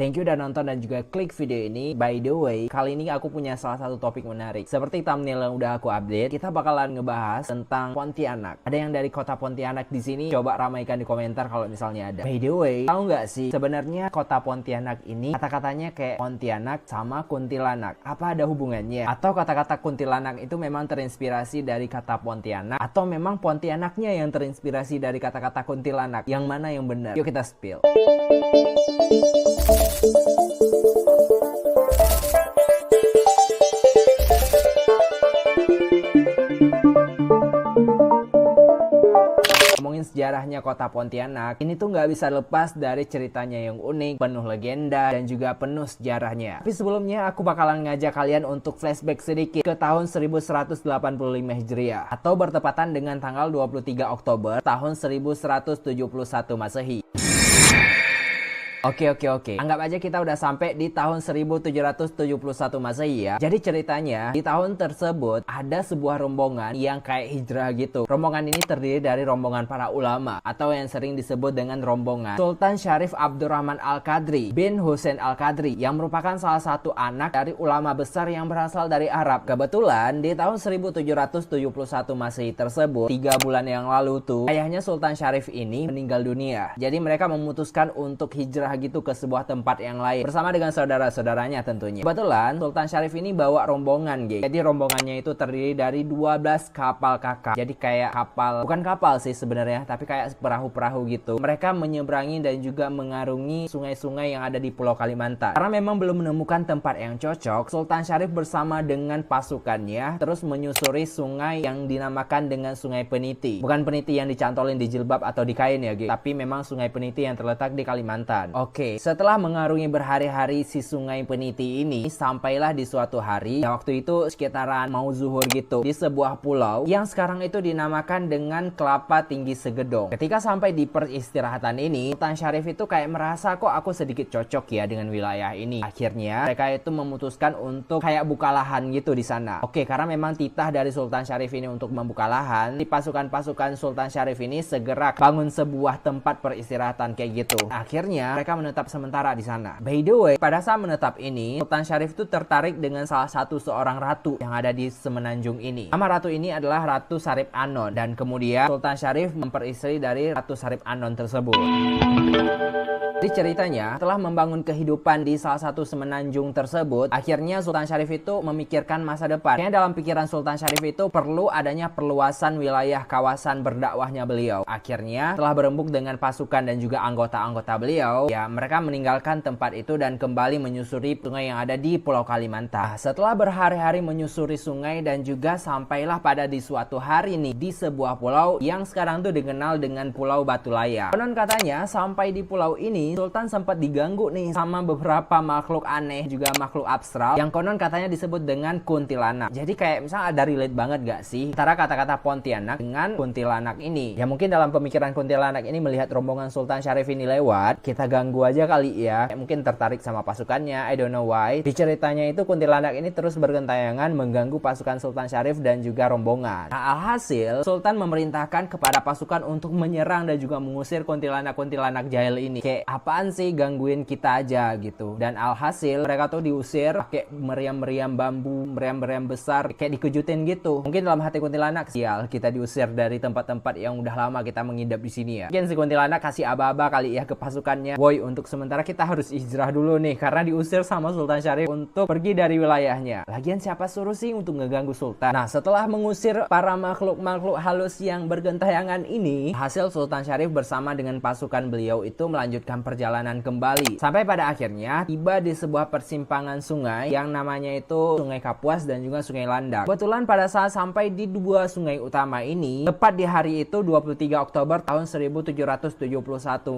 Thank you udah nonton dan juga klik video ini. By the way, kali ini aku punya salah satu topik menarik. Seperti thumbnail yang udah aku update, kita bakalan ngebahas tentang Pontianak. Ada yang dari kota Pontianak di sini? Coba ramaikan di komentar kalau misalnya ada. By the way, tahu nggak sih sebenarnya kota Pontianak ini kata-katanya kayak Pontianak sama kuntilanak? Apa ada hubungannya? Atau kata-kata kuntilanak itu memang terinspirasi dari kata Pontianak? Atau memang Pontianaknya yang terinspirasi dari kata-kata kuntilanak? Yang mana yang benar? Yuk kita spill. Ngomongin sejarahnya kota Pontianak, ini tuh nggak bisa lepas dari ceritanya yang unik, penuh legenda, dan juga penuh sejarahnya. Tapi sebelumnya aku bakalan ngajak kalian untuk flashback sedikit ke tahun 1185 Hijriah, atau bertepatan dengan tanggal 23 Oktober tahun 1171 Masehi. Oke. Anggap aja kita udah sampai di tahun 1771 Masehi ya. Jadi ceritanya di tahun tersebut ada sebuah rombongan yang kayak hijrah gitu. Rombongan ini terdiri dari rombongan para ulama atau yang sering disebut dengan rombongan Sultan Syarif Abdurrahman Al-Qadri bin Husain Al-Qadri yang merupakan salah satu anak dari ulama besar yang berasal dari Arab. Kebetulan di tahun 1771 Masehi tersebut, 3 bulan yang lalu tuh ayahnya Sultan Syarif ini meninggal dunia. Jadi mereka memutuskan untuk hijrah gitu ke sebuah tempat yang lain bersama dengan saudara-saudaranya tentunya. Kebetulan Sultan Syarif ini bawa rombongan, guys. Jadi rombongannya itu terdiri dari 12 kapal kakap. Jadi kayak kapal, bukan kapal sih sebenarnya, tapi kayak perahu-perahu gitu. Mereka menyeberangi dan juga mengarungi sungai-sungai yang ada di Pulau Kalimantan. Karena memang belum menemukan tempat yang cocok, Sultan Syarif bersama dengan pasukannya terus menyusuri sungai yang dinamakan dengan Sungai Peniti. Bukan peniti yang dicantolin di jilbab atau di kain ya, guys, tapi memang Sungai Peniti yang terletak di Kalimantan. Oke, setelah mengarungi berhari-hari si Sungai Peniti ini, sampailah di suatu hari, ya waktu itu sekitaran mau zuhur gitu, di sebuah pulau yang sekarang itu dinamakan dengan Kelapa Tinggi Segedong. Ketika sampai di peristirahatan ini, Sultan Syarif itu kayak merasa kok aku sedikit cocok ya dengan wilayah ini. Akhirnya mereka itu memutuskan untuk kayak buka lahan gitu di sana. Oke, karena memang titah dari Sultan Syarif ini untuk membuka lahan, di pasukan-pasukan Sultan Syarif ini segera bangun sebuah tempat peristirahatan kayak gitu. Akhirnya mereka menetap sementara di sana. By the way, pada saat menetap ini, Sultan Syarif itu tertarik dengan salah satu seorang ratu yang ada di semenanjung ini. Nama ratu ini adalah Ratu Sarip Anon, dan kemudian Sultan Syarif memperistri dari Ratu Sarip Anon tersebut. Jadi ceritanya, setelah membangun kehidupan di salah satu semenanjung tersebut, akhirnya Sultan Syarif itu memikirkan masa depan. Kayaknya dalam pikiran Sultan Syarif itu perlu adanya perluasan wilayah kawasan berdakwahnya beliau. Akhirnya, setelah berembuk dengan pasukan dan juga anggota-anggota beliau, ya mereka meninggalkan tempat itu dan kembali menyusuri sungai yang ada di Pulau Kalimantan. Setelah berhari-hari menyusuri sungai dan juga sampailah pada di suatu hari nih di sebuah pulau yang sekarang tuh dikenal dengan Pulau Batu Layar. Konon katanya sampai di pulau ini Sultan sempat diganggu nih sama beberapa makhluk aneh, juga makhluk abstrak yang konon katanya disebut dengan kuntilanak. Jadi kayak misalnya ada relate banget gak sih antara kata-kata Pontianak dengan kuntilanak ini? Ya mungkin dalam pemikiran kuntilanak ini melihat rombongan Sultan Syarif ini lewat, kita ganggu aja kali ya. Mungkin tertarik sama pasukannya, I don't know why. Di ceritanya itu kuntilanak ini terus bergentayangan mengganggu pasukan Sultan Syarif dan juga rombongan. Nah, alhasil Sultan memerintahkan kepada pasukan untuk menyerang dan juga mengusir kuntilanak-kuntilanak jahil ini. Kayak apaan sih, gangguin kita aja gitu. Dan alhasil mereka tuh diusir pakai meriam-meriam bambu, meriam-meriam besar, kayak dikejutin gitu. Mungkin dalam hati kuntilanak, sial kita diusir dari tempat-tempat yang udah lama kita mengidap di sini ya. Mungkin si kuntilanak kasih aba-aba kali ya ke pasukannya. Boy, untuk sementara kita harus hijrah dulu nih karena diusir sama Sultan Syarif untuk pergi dari wilayahnya. Lagian siapa suruh sih untuk ngeganggu Sultan? Nah, setelah mengusir para makhluk-makhluk halus yang bergentayangan ini, hasil Sultan Syarif bersama dengan pasukan beliau itu melanjutkan perjalanan kembali sampai pada akhirnya tiba di sebuah persimpangan sungai yang namanya itu Sungai Kapuas dan juga Sungai Landak. Kebetulan pada saat sampai di dua sungai utama ini, tepat di hari itu 23 Oktober tahun 1771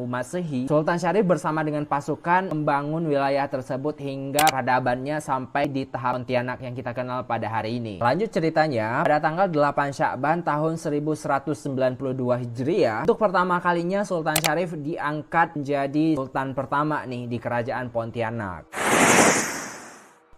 Masehi, Sultan Syarif bersama dengan pasukan membangun wilayah tersebut hingga peradabannya sampai di tahap Pontianak yang kita kenal pada hari ini. Lanjut ceritanya, pada tanggal 8 Syakban tahun 1192 Hijriah, untuk pertama kalinya Sultan Syarif diangkat menjadi Sultan pertama nih di kerajaan Pontianak.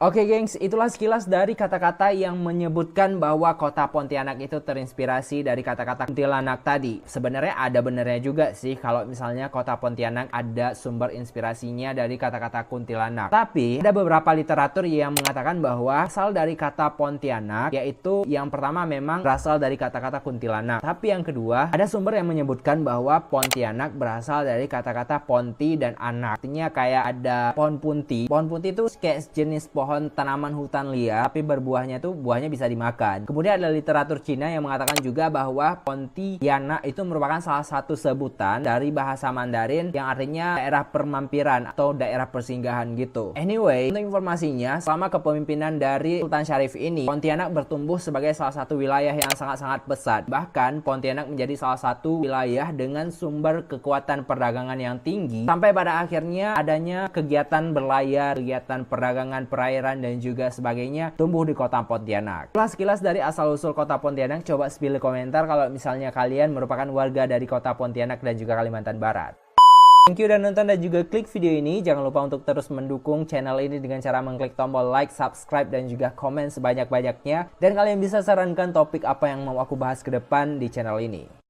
Oke gengs, itulah sekilas dari kata-kata yang menyebutkan bahwa kota Pontianak itu terinspirasi dari kata-kata kuntilanak tadi. Sebenarnya ada benernya juga sih kalau misalnya kota Pontianak ada sumber inspirasinya dari kata-kata kuntilanak. Tapi ada beberapa literatur yang mengatakan bahwa asal dari kata Pontianak, yaitu yang pertama memang berasal dari kata-kata kuntilanak. Tapi yang kedua, ada sumber yang menyebutkan bahwa Pontianak berasal dari kata-kata ponti dan anak. Artinya kayak ada pohon punti. Pohon punti itu kayak jenis pohon tanaman hutan liar, tapi berbuahnya tuh buahnya bisa dimakan. Kemudian ada literatur Cina yang mengatakan juga bahwa Pontianak itu merupakan salah satu sebutan dari bahasa Mandarin yang artinya daerah permampiran atau daerah persinggahan gitu. Anyway, untuk informasinya, selama kepemimpinan dari Sultan Syarif ini, Pontianak bertumbuh sebagai salah satu wilayah yang sangat-sangat pesat. Bahkan Pontianak menjadi salah satu wilayah dengan sumber kekuatan perdagangan yang tinggi, sampai pada akhirnya adanya kegiatan berlayar, kegiatan perdagangan perairan dan juga sebagainya tumbuh di kota Pontianak. Sekilas dari asal-usul kota Pontianak, coba spill komentar kalau misalnya kalian merupakan warga dari kota Pontianak dan juga Kalimantan Barat. Thank you udah nonton dan juga klik video ini. Jangan lupa untuk terus mendukung channel ini dengan cara mengklik tombol like, subscribe, dan juga komen sebanyak-banyaknya. Dan kalian bisa sarankan topik apa yang mau aku bahas ke depan di channel ini.